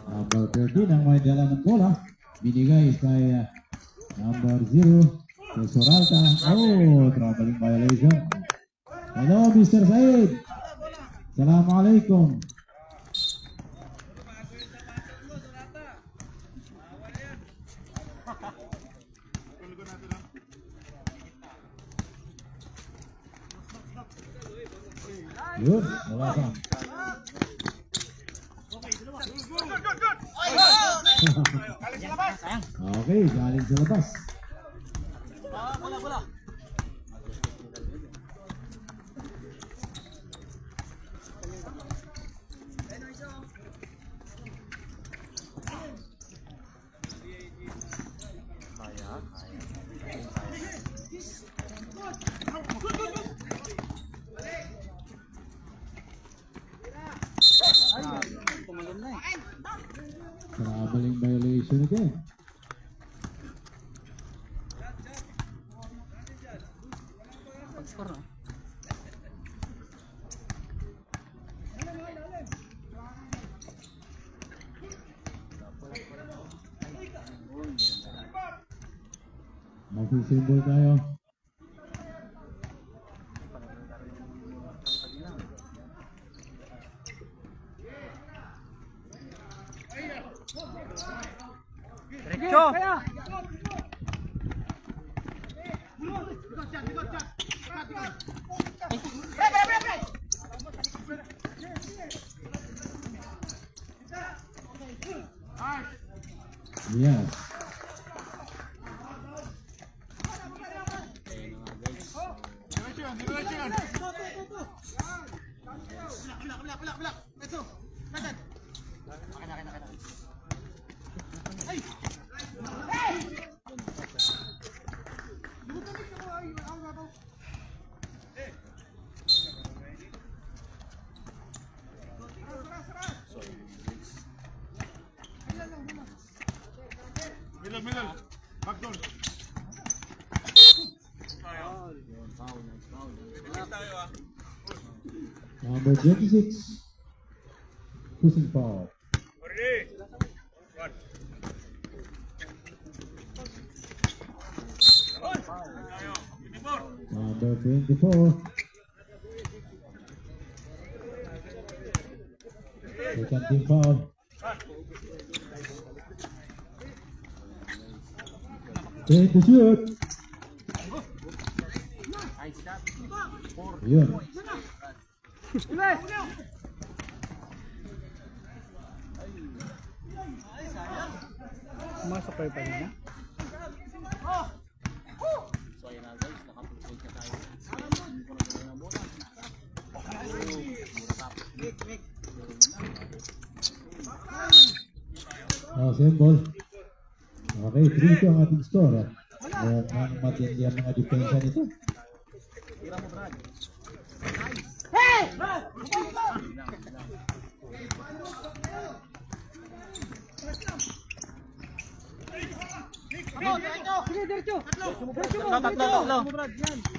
Number 13 ang may dala ng bola. Binigay kay number 0. Soralta. Oh, traveling violation. Hello, Mr. Said. Assalamualaikum. Yun, wala pa. Okay, galing sa labas. Bola. Traveling violation again. Pag-score na. Mag-symbol tayo. Diretso! Yes. Middle. Backdoor. Number 26. Pushing foul. Number 24. Second team foul. Take the shoot. Yun. Masok kayo pa rin, ha? So ayan na guys, nakapag-point na tayo. Hindi ko na gawin ang bola. Symbol. Okay, 3-2 ang ating score. Mukhang matindi ang mga depensa nito. Tira mo Brad. Sige, diretso! Tatlo.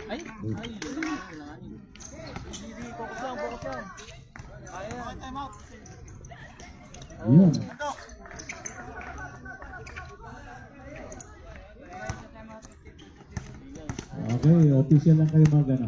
Ay. Focus lang. Yun. Okay, official lang kayo magana.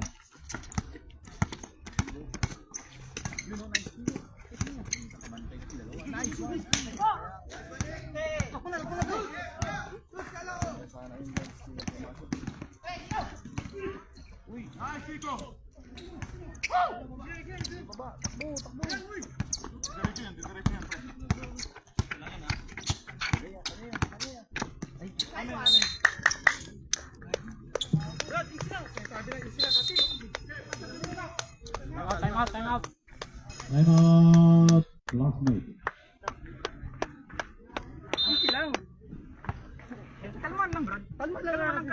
Time out. Time out. Classmate. Easy lang. Kalma lang, Brad. Kalma lang.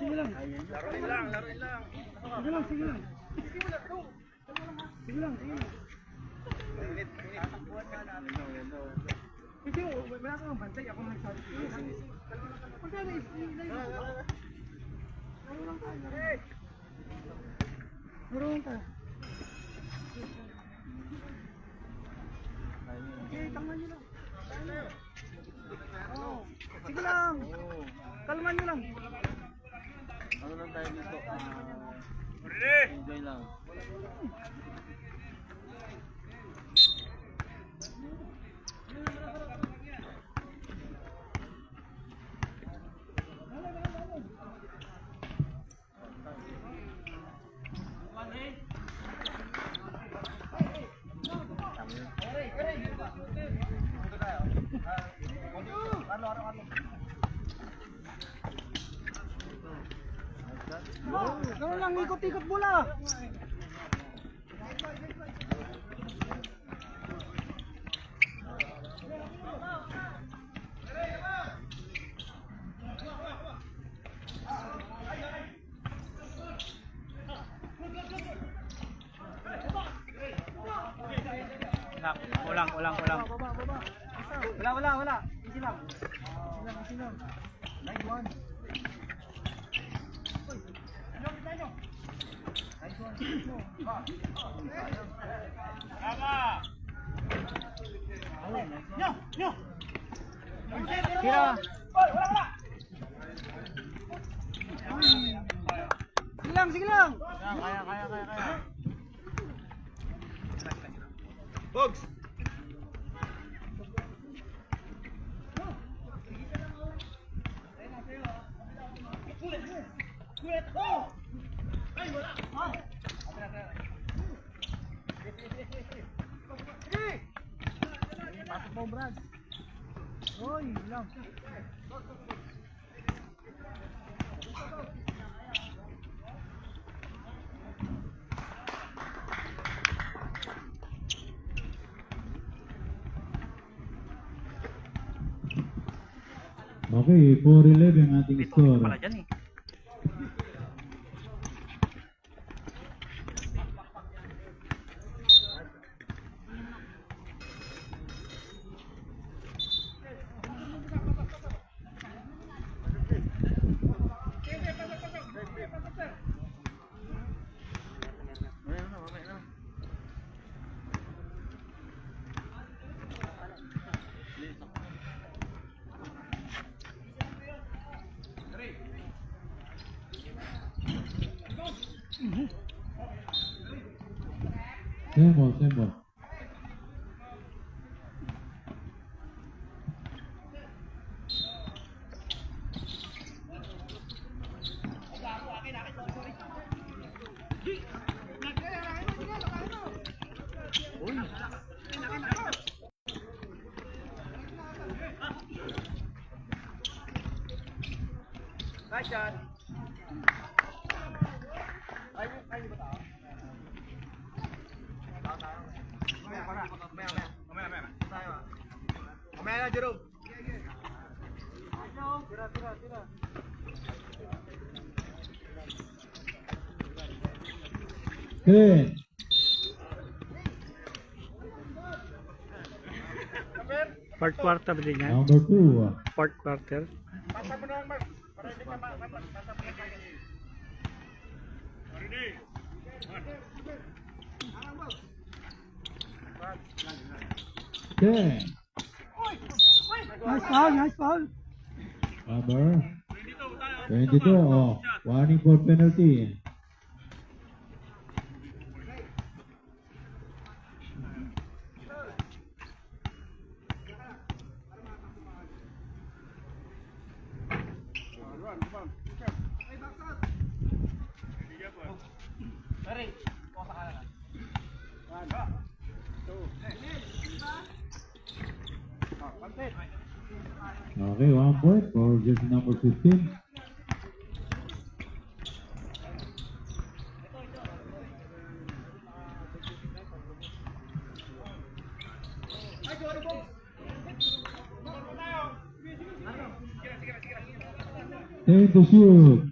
Sige lang. Laruin lang. Sige lang. Kasi wala kang bantay, ako nagsabi. Marunong ka. Okay, tangman nyo lang. Oh, sige lang. Kalman nyo lang. Ano lang tayo dito? Enjoy lang. Ganun lang, ikot-ikot bola. Ulang. Wala. Easy lang. Easy lang. Nice one. Tira. Sige lang. Kaya. Bogs! Pasok mo, Brad. Oy, lang. Okay, 4-11 ang ating score. Pala dyan eh. Mamaya na. Same ball. Nice shot. Mamaya na, Jerome. Tira. 10. Fourth quarter din yan. Number 2. Fourth quarter. Pasa mo na, Mark. Para hindi ka pasa mo na kagad. Ten. Nice foul. Number 22. Oh, warning for penalty. Okay, 1 point for jersey number 15. Ten to shoot.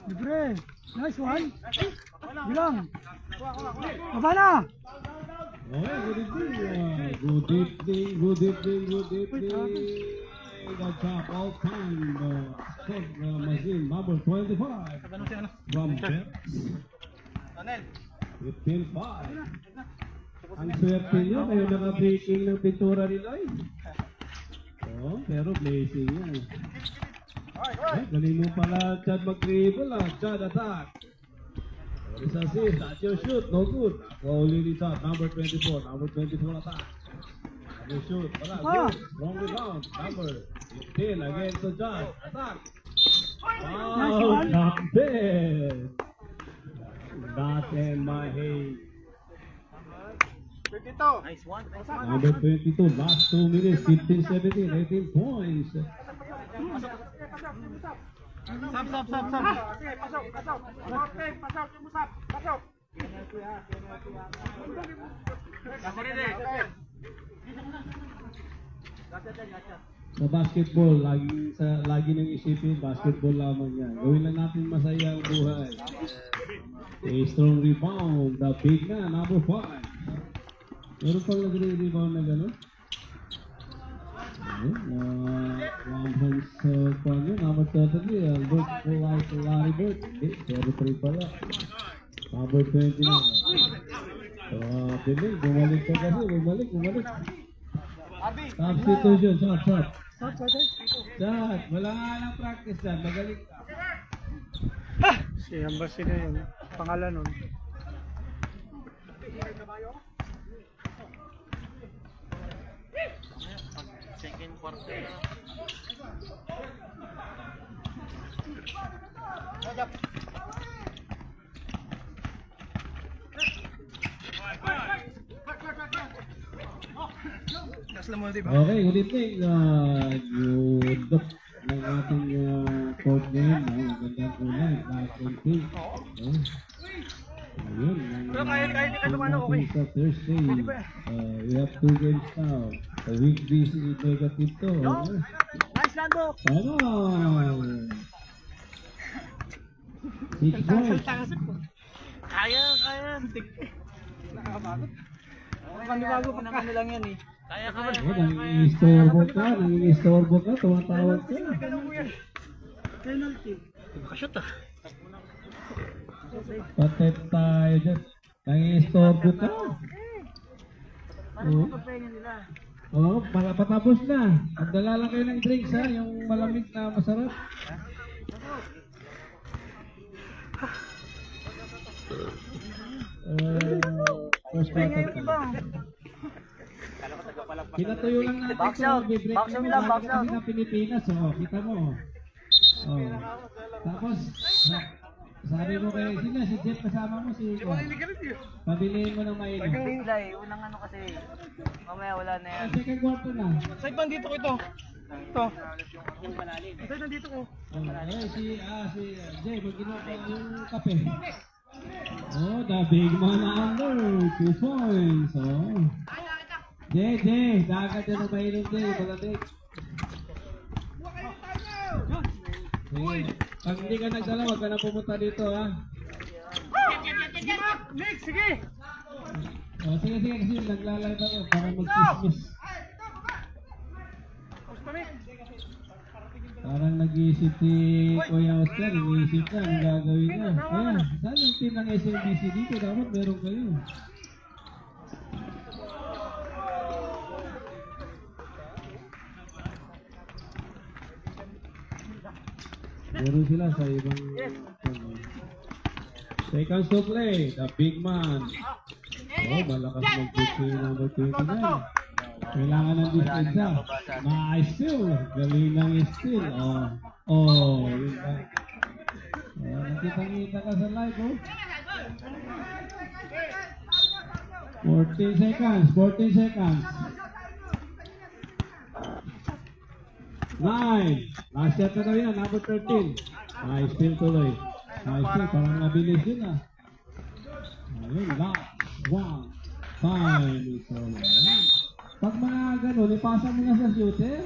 Libre. Nice one. Bilang. Aba na! Okay, good evening. Good evening, good evening, good evening. The top all time machine number 25 from Jets. 15-5. Ang swerte nyo, kayo naka-breaking ng pintura nila eh. Oo, pero blazing yan. Ay, galing mo pala Chad mag-dribble ah. Chad attack. What is assist? That's your shoot. No good. Only the shot. Number 24. Number 24 attack. Your shoot. Wala. Good. Wrong rebound. Number 15 again to Chad. Attack. Oh, not bad. Not in my head. Nice one. Number 22. Last 2 minutes. 15, 17, 18 points. Pasok. Sa basketball, lagi nang isipin, basketball lamang yan. Gawin lang natin masaya ang buhay. A strong rebound, the big man, number 5. Meron pang nagre-rebound na gano'n? One hands pa nyo, number 33, Bert Polite, Larry Bert. Hindi, 33 pala. Number 29. Biling, bumalik ka kasi, bumalik. Substitution, shot. Shot, wala nga lang practice dyan, magaling ka. Si Ambassador na yun. Pangalan nun. Second quarter. Okay, good evening. Yung look ng ating court ngayon. Magandang kulay. Last 18. Ayun. Pero kahit ano, okay. Sa Thursday. We have 2 games now. A week busy negative to. Nice, Lando. Ano? 6 points. Kaya. Nakakabagot. Panibago pa naman lang yan eh. Kaya. Nangingistorbo ka, tumatawag ka. Penalty. Makashoot ah. Patet tayo dyan. Nangingistorbo ka. Oo. Oo, patapos na. Magdala lang kayo ng drinks ha, yung malamig na masarap. First quarter tayo. Kinatuyo lang natin Box out. Box out lang, box out. Kami ng Pilipinas, kita mo. Tapos, sabi mo kay sila, si Jeff kasama mo, si pabilihin mo ng mainom. Bigla eh. Unang ano kasi. Mamaya wala na yan. Second quarter na. Side bang dito ko ito? Ito. Side nandito ko. Si Jay, mag-inom ka yung kape. Oh, the big man under. 2 points. Oh. Jay, dagat yan ang mainom, Jay. Malamig. Pag hindi ka nagdala, huwag ka na pumunta dito, ha? Nick, sige! Sige, kasi naglalay ako para mag-dismiss. Parang nag-iisip si Kuya Oscar, nag-iisip ka, ang gagawin niya. Kaya, saan yung team ng SMBC dito? Dapat meron kayo. Meron sila sa ibang seconds to play, the big man. Oh, malakas mag-pitch yung number 29. Kailangan ng dispensa. Ma-steal. Galing ng steal. Yun ba. Nakita-kita ka sa live, oh. 14 seconds. 9. Last shot na daw yan, number 13. Nice steal tuloy. Nice steal, parang nabilis yun ah. Ayun, last. 1. 5. Pag mga ganun, ipasa mo na sa shooter.